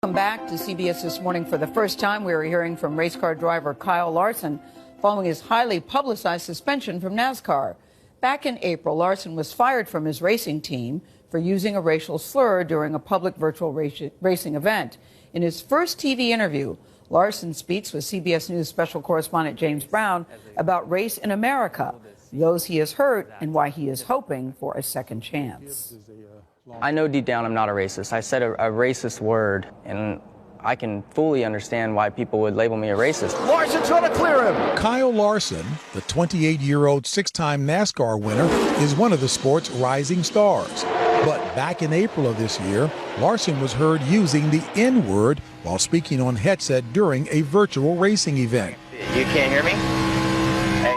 Welcome back to CBS This Morning. For the first time, we are hearing from race car driver Kyle Larson following his highly publicized suspension from NASCAR. Back in April, Larson was fired from his racing team for using a racial slur during a public virtual racing event. In his first TV interview, Larson speaks with CBS News special correspondent James Brown about race in America, those he has hurt, and why he is hoping for a second chance. I know deep down I'm not a racist. I said a racist word, and I can fully understand why people would label me a racist. Larson's going to clear him. Kyle Larson, the 28-year-old six-time NASCAR winner, is one of the sport's rising stars. But back in April of this year, Larson was heard using the N-word while speaking on headset during a virtual racing event. You can't hear me? Hey,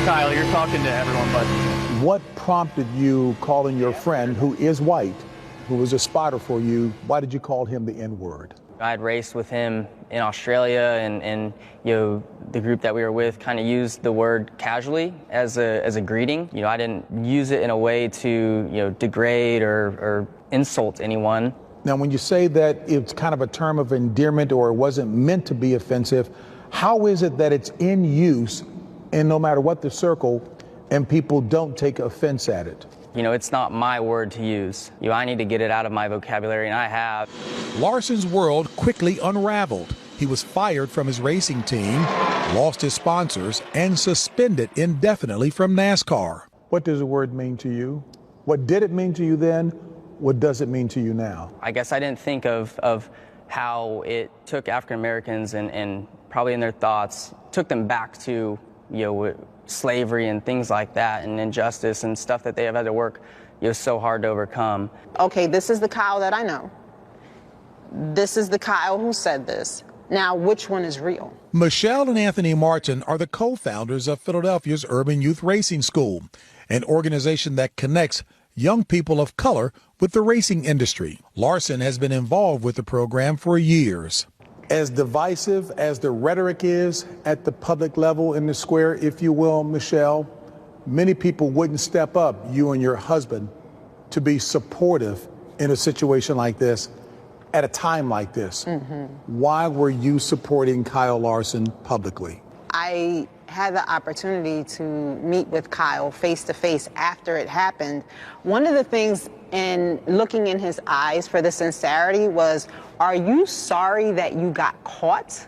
Kyle, you're talking to everyone, but... What prompted you calling your friend, who is white, who was a spotter for you, why did you call him the N-word? I had raced with him in Australia, and you know, the group that we were with kind of used the word casually as a greeting. You know, I didn't use it in a way to, degrade or insult anyone. Now, when you say that it's kind of a term of endearment or it wasn't meant to be offensive, how is it that it's in use, and no matter what the circle, and people don't take offense at it? You know, it's not my word to use. I need to get it out of my vocabulary, and I have. Larson's world quickly unraveled. He was fired from his racing team, lost his sponsors, and suspended indefinitely from NASCAR. What does the word mean to you? What did it mean to you then? What does it mean to you now? I guess I didn't think of how it took African Americans and probably in their thoughts, took them back to, slavery and things like that, and injustice and stuff that they have had to work so hard to overcome. Okay, this is the Kyle that I know. This is the Kyle who said this. Now, which one is real? Michelle and Anthony Martin are the co-founders of Philadelphia's Urban Youth Racing School, an organization that connects young people of color with the racing industry. Larson has been involved with the program for years. As divisive as the rhetoric is at the public level in the square, if you will, Michelle, many people wouldn't step up, you and your husband, to be supportive in a situation like this, at a time like this. Mm-hmm. Why were you supporting Kyle Larson publicly? I had the opportunity to meet with Kyle face to face after it happened. One of the things in looking in his eyes for the sincerity was, are you sorry that you got caught?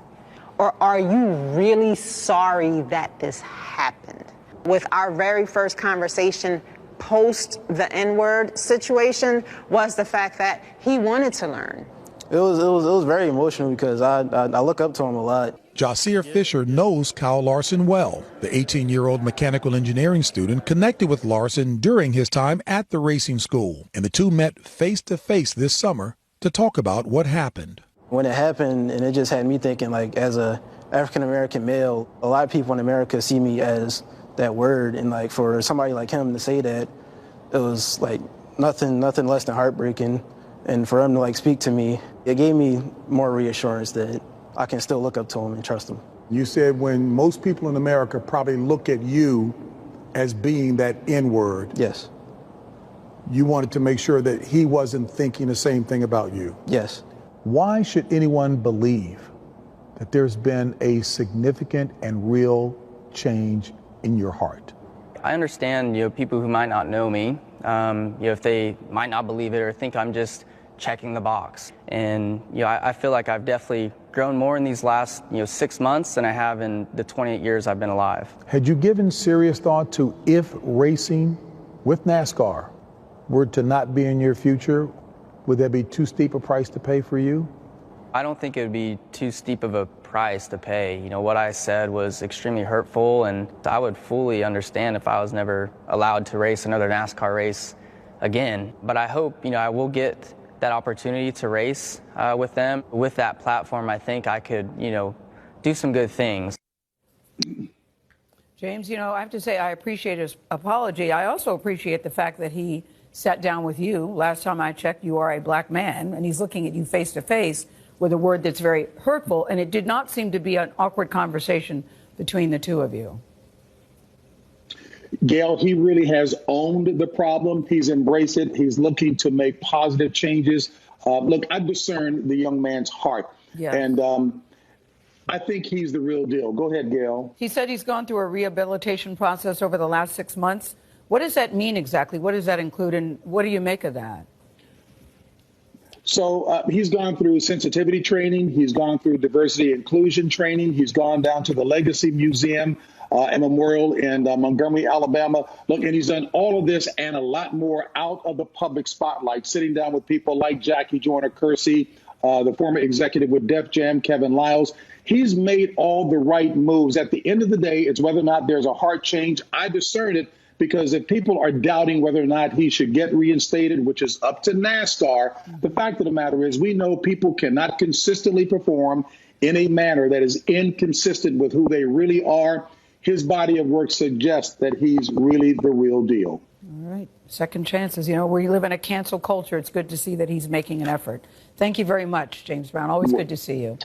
Or are you really sorry that this happened? With our very first conversation post the N-word situation was the fact that he wanted to learn. It was very emotional because I look up to him a lot. Jasier Fisher knows Kyle Larson well. The 18-year-old mechanical engineering student connected with Larson during his time at the racing school, and the two met face-to-face this summer to talk about what happened. When it happened, and it just had me thinking, like, as a African-American male, a lot of people in America see me as that word, and like for somebody like him to say that, it was like nothing less than heartbreaking. And for him to like speak to me, it gave me more reassurance that I can still look up to him and trust him. You said when most people in America probably look at you as being that N-word. Yes. You wanted to make sure that he wasn't thinking the same thing about you. Yes. Why should anyone believe that there's been a significant and real change in your heart? I understand, people who might not know me, if they might not believe it or think I'm just checking the box. And, I feel like I've definitely grown more in these last, 6 months than I have in the 28 years I've been alive. Had you given serious thought to if racing with NASCAR were to not be in your future, would that be too steep a price to pay for you? I don't think it would be too steep of a price to pay. What I said was extremely hurtful, and I would fully understand if I was never allowed to race another NASCAR race again. But I hope, I will get that opportunity to race with them. With that platform, I think I could, do some good things. James, I have to say I appreciate his apology. I also appreciate the fact that he sat down with you. Last time I checked, you are a black man, and he's looking at you face to face with a word that's very hurtful, and it did not seem to be an awkward conversation between the two of you. GAYLE, he really has owned the problem. He's embraced it. He's looking to make positive changes. Look, I discern the young man's heart. Yeah. And I think he's the real deal. Go ahead, Gayle. He said he's gone through a rehabilitation process over the last 6 months. What does that mean exactly? What does that include, and what do you make of that? So he's gone through sensitivity training. He's gone through diversity inclusion training. He's gone down to the Legacy Museum and Memorial in Montgomery, Alabama. Look, and he's done all of this and a lot more out of the public spotlight, sitting down with people like Jackie Joyner-Kersee, the former executive with Def Jam, Kevin Liles. He's made all the right moves. At the end of the day, it's whether or not there's a heart change. I discern it because if people are doubting whether or not he should get reinstated, which is up to NASCAR, the fact of the matter is we know people cannot consistently perform in a manner that is inconsistent with who they really are. His body of work suggests that he's really the real deal. All right. Second chances. You know, we live in a cancel culture. It's good to see that he's making an effort. Thank you very much, James Brown. Always good to see you.